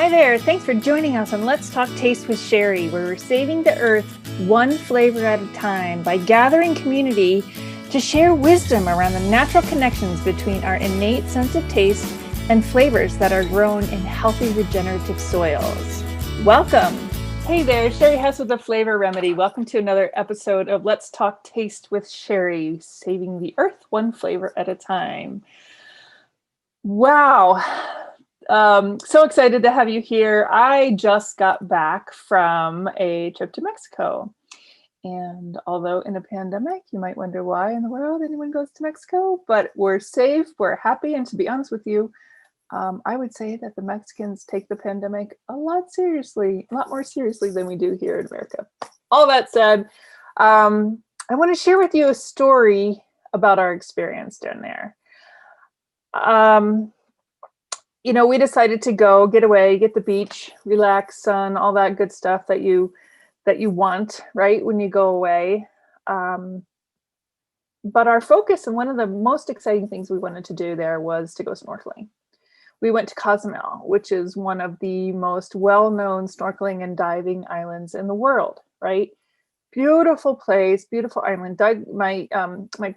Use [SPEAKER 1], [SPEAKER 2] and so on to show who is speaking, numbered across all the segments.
[SPEAKER 1] Hi there, thanks for joining us on Let's Talk Taste with Sherry, where we're saving the earth one flavor at a time by gathering community to share wisdom around the natural connections between our innate sense of taste and flavors that are grown in healthy regenerative soils. Welcome. Hey there, Sherry Hess with the Flavor Remedy. Welcome to another episode of Let's Talk Taste with Sherry, saving the earth one flavor at a time. Wow. So excited to have you here. I just got back from a trip to Mexico. And although in a pandemic, you might wonder why in the world anyone goes to Mexico, but we're safe, we're happy. And to be honest with you, I would say that the Mexicans take the pandemic a lot more seriously than we do here in America. All that said, I want to share with you a story about our experience down there. We decided to go get away, get the beach, relax, sun, all that good stuff that you want, right, when you go away. But our focus and one of the most exciting things we wanted to do there was to go snorkeling. We went to Cozumel, which is one of the most well-known snorkeling and diving islands in the world, right? Beautiful place, beautiful island. Doug, my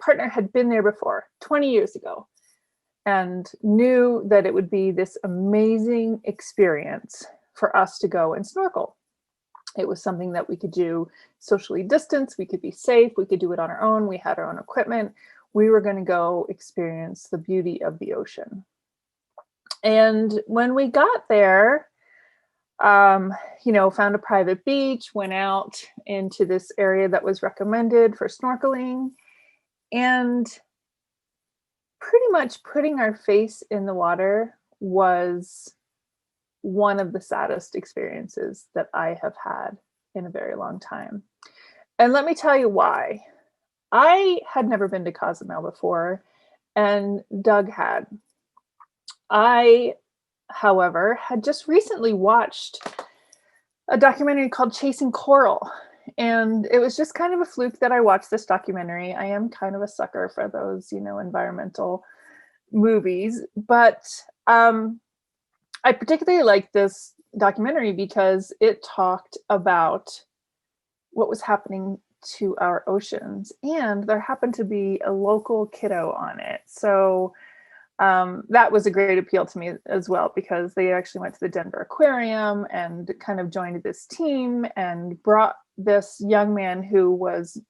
[SPEAKER 1] partner had been there before, 20 years ago, and knew that it would be this amazing experience for us to go and snorkel. It was something that we could do socially distanced, we could be safe, we could do it on our own, we had our own equipment. We were going to go experience the beauty of the ocean. And when we got there, found a private beach, went out into this area that was recommended for snorkeling, and pretty much putting our face in the water was one of the saddest experiences that I have had in a very long time. And let me tell you why. I had never been to Cozumel before, and Doug had. I, however, had just recently watched a documentary called Chasing Coral. And it was just kind of a fluke that I watched this documentary. I am kind of a sucker for those, environmental movies. But I particularly liked this documentary because it talked about what was happening to our oceans. And there happened to be a local kiddo on it. So that was a great appeal to me as well, because they actually went to the Denver Aquarium and kind of joined this team and brought this young man who was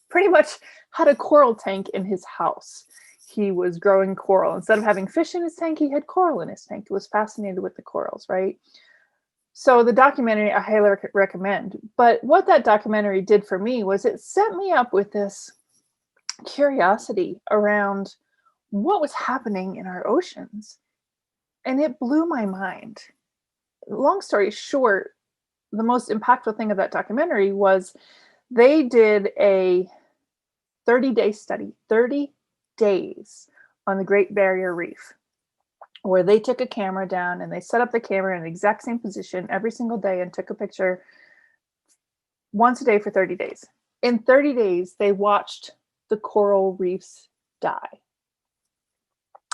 [SPEAKER 1] pretty much had a coral tank in his house. He was growing coral. Instead of having fish in his tank, he had coral in his tank. He was fascinated with the corals, right? So the documentary I highly recommend. But what that documentary did for me was it set me up with this curiosity around what was happening in our oceans. And it blew my mind. Long story short, the most impactful thing of that documentary was they did a 30-day study, 30 days on the Great Barrier Reef, where they took a camera down and they set up the camera in the exact same position every single day and took a picture once a day for 30 days. In 30 days, they watched the coral reefs die.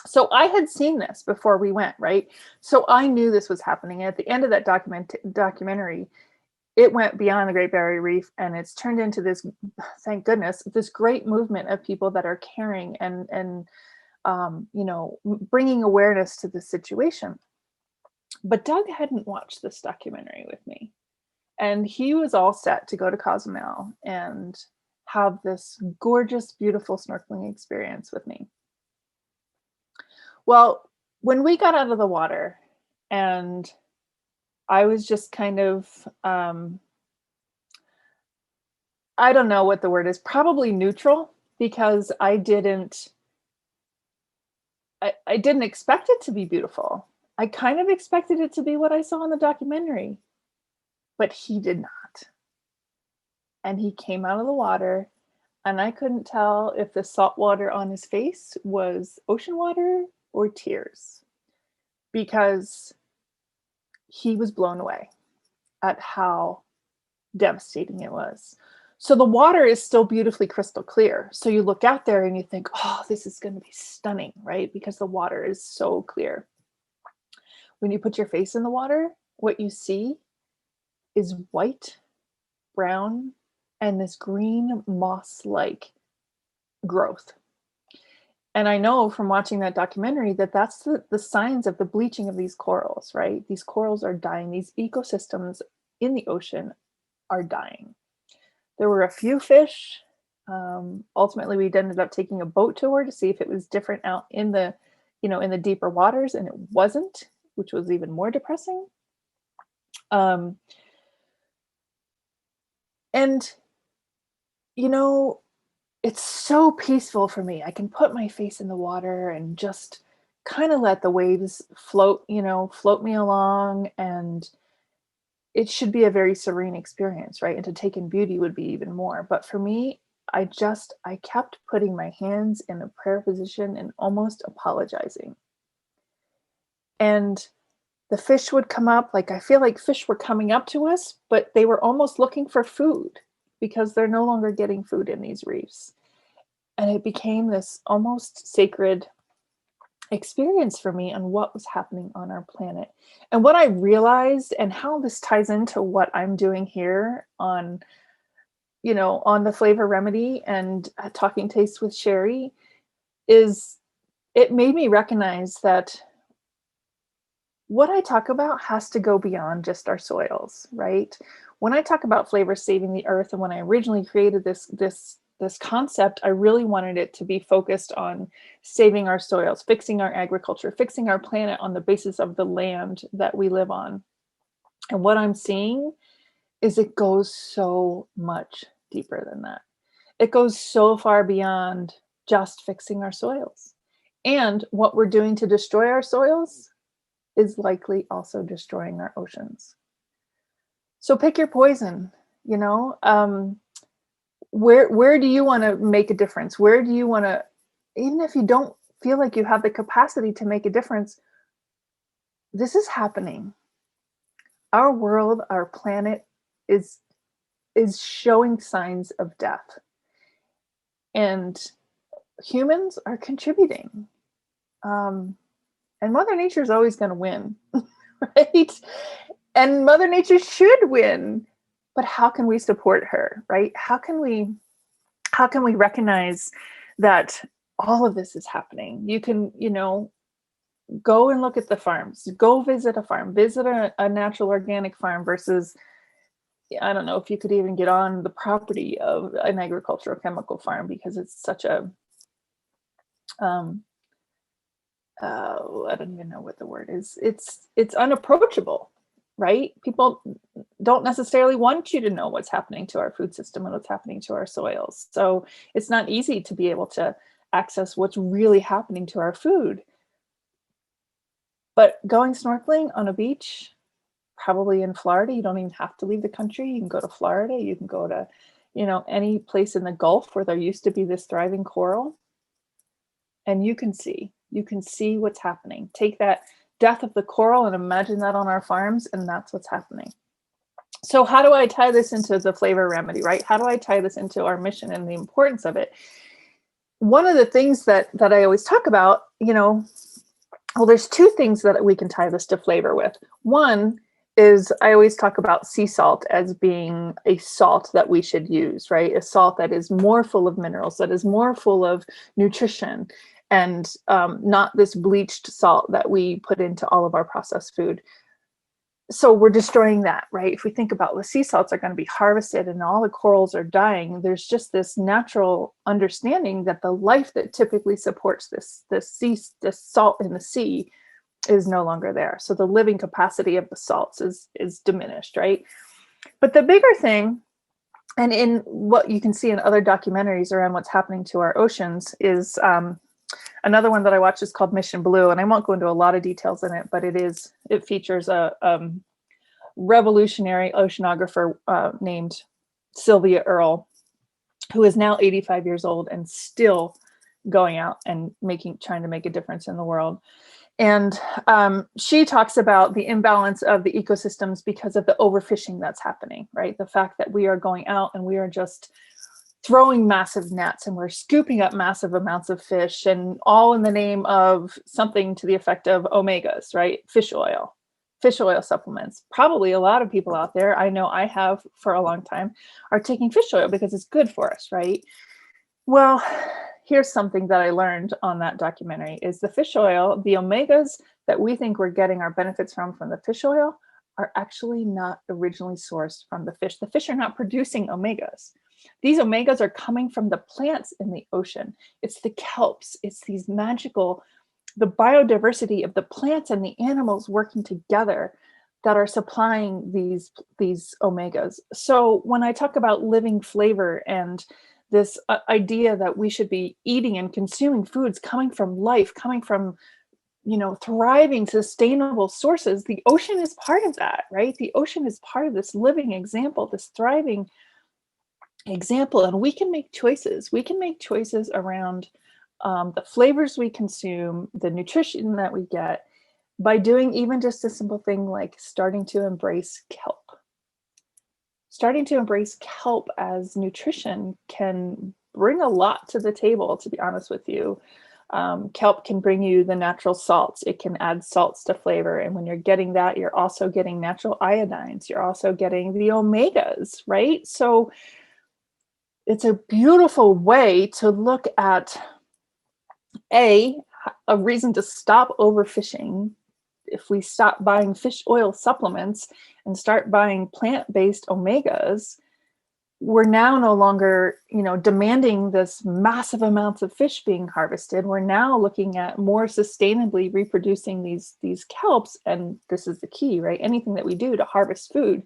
[SPEAKER 1] So I had seen this before we went, right? So I knew this was happening. And at the end of that documentary, it went beyond the Great Barrier Reef, and it's turned into this, thank goodness, this great movement of people that are caring and bringing awareness to the situation. But Doug hadn't watched this documentary with me, and he was all set to go to Cozumel and have this gorgeous, beautiful snorkeling experience with me. Well, when we got out of the water and I was just kind of, I don't know what the word is, probably neutral, because I didn't expect it to be beautiful. I kind of expected it to be what I saw in the documentary, but he did not. And he came out of the water, and I couldn't tell if the salt water on his face was ocean water or tears, because he was blown away at how devastating it was. So the water is still beautifully crystal clear. So you look out there and you think, oh, this is going to be stunning, right? Because the water is so clear. When you put your face in the water, what you see is white, brown, and this green moss-like growth. And I know from watching that documentary that that's the signs of the bleaching of these corals, right? These corals are dying. These ecosystems in the ocean are dying. There were a few fish. Ultimately, we ended up taking a boat tour to see if it was different out in the, in the deeper waters, and it wasn't, which was even more depressing. And, it's so peaceful for me. I can put my face in the water and just kind of let the waves float me along. And it should be a very serene experience, right? And to take in beauty would be even more. But for me, I kept putting my hands in a prayer position and almost apologizing. And the fish would come up, like I feel like fish were coming up to us, but they were almost looking for food because they're no longer getting food in these reefs. And it became this almost sacred experience for me on what was happening on our planet. And what I realized, and how this ties into what I'm doing here on the Flavor Remedy and Talking Taste with Sherry, is it made me recognize that what I talk about has to go beyond just our soils, right? When I talk about flavor saving the earth, and when I originally created this concept, I really wanted it to be focused on saving our soils, fixing our agriculture, fixing our planet on the basis of the land that we live on. And what I'm seeing is it goes so much deeper than that. It goes so far beyond just fixing our soils. And what we're doing to destroy our soils is likely also destroying our oceans. So pick your poison, where do you want to make a difference? Where do you want to, even if you don't feel like you have the capacity to make a difference, this is happening. Our world, our planet is showing signs of death. And humans are contributing. And Mother Nature is always going to win, right? And Mother Nature should win. But how can we support her, right? How can we recognize that all of this is happening? You can, go and look at the farms, go visit a farm, visit a natural organic farm versus, I don't know if you could even get on the property of an agricultural chemical farm, because it's such a, I don't even know what the word is. It's unapproachable, right? People don't necessarily want you to know what's happening to our food system and what's happening to our soils. So it's not easy to be able to access what's really happening to our food. But going snorkeling on a beach, probably in Florida, you don't even have to leave the country. You can go to Florida, you can go to, any place in the Gulf where there used to be this thriving coral. And you can see what's happening. Take that death of the coral and imagine that on our farms, and that's what's happening. So how do I tie this into the Flavor Remedy, right? How do I tie this into our mission and the importance of it? One of the things that I always talk about, well, there's two things that we can tie this to flavor with. One is I always talk about sea salt as being a salt that we should use, right? A salt that is more full of minerals, that is more full of nutrition, and not this bleached salt that we put into all of our processed food. So we're destroying that, right? If we think about the sea salts are going to be harvested and all the corals are dying, there's just this natural understanding that the life that typically supports this salt in the sea is no longer there. So the living capacity of the salts is diminished, right? But the bigger thing, and in what you can see in other documentaries around what's happening to our oceans, is another one that I watched is called Mission Blue, and I won't go into a lot of details in it, but it features a revolutionary oceanographer named Sylvia Earle, who is now 85 years old and still going out and trying to make a difference in the world. And she talks about the imbalance of the ecosystems because of the overfishing that's happening, right? The fact that we are going out and we are just throwing massive nets and we're scooping up massive amounts of fish, and all in the name of something to the effect of omegas, right? Fish oil supplements. Probably a lot of people out there, I know I have for a long time, are taking fish oil because it's good for us, right? Well, here's something that I learned on that documentary is the fish oil, the omegas that we think we're getting our benefits from the fish oil are actually not originally sourced from the fish. The fish are not producing omegas. These omegas are coming from the plants in the ocean. It's the kelps, it's these magical, the biodiversity of the plants and the animals working together that are supplying these omegas. So when I talk about living flavor and this idea that we should be eating and consuming foods coming from life, coming from, thriving, sustainable sources, the ocean is part of that, right? The ocean is part of this living example, this thriving example, and we can make choices. We can make choices around the flavors we consume, the nutrition that we get, by doing even just a simple thing like starting to embrace kelp. Starting to embrace kelp as nutrition can bring a lot to the table, to be honest with you. Kelp can bring you the natural salts. It can add salts to flavor. And when you're getting that, you're also getting natural iodines. You're also getting the omegas, right? So it's a beautiful way to look at a reason to stop overfishing. If we stop buying fish oil supplements and start buying plant-based omegas, we're now no longer, demanding this massive amounts of fish being harvested. We're now looking at more sustainably reproducing these kelps. And this is the key, right? Anything that we do to harvest food,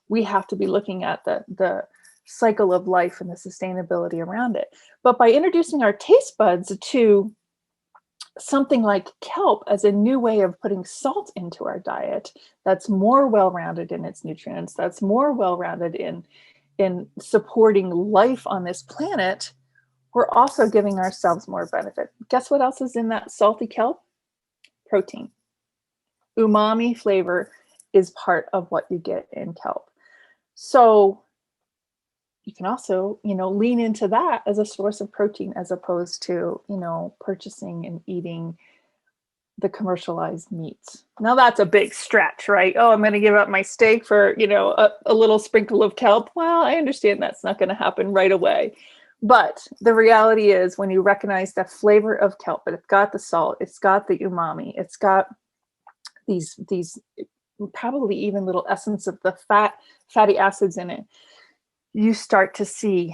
[SPEAKER 1] we have to be looking at the cycle of life and the sustainability around it. But by introducing our taste buds to something like kelp as a new way of putting salt into our diet, that's more well-rounded in its nutrients, that's more well-rounded in supporting life on this planet, we're also giving ourselves more benefit. Guess what else is in that salty kelp? Protein. Umami flavor is part of what you get in kelp. So you can also, lean into that as a source of protein as opposed to, purchasing and eating the commercialized meats. Now that's a big stretch, right? Oh, I'm going to give up my steak for, a little sprinkle of kelp. Well, I understand that's not going to happen right away. But the reality is when you recognize the flavor of kelp, but it's got the salt, it's got the umami, it's got these probably even little essence of the fatty acids in it, you start to see,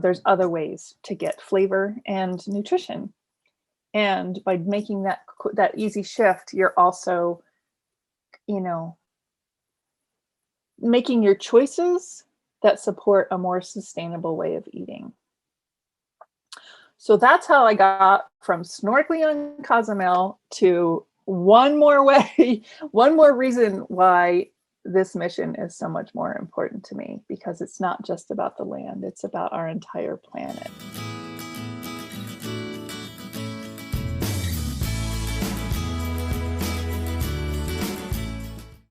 [SPEAKER 1] there's other ways to get flavor and nutrition. And by making that easy shift, you're also, making your choices that support a more sustainable way of eating. So that's how I got from snorkeling on Cozumel to one more way, one more reason why this mission is so much more important to me, because it's not just about the land, it's about our entire planet.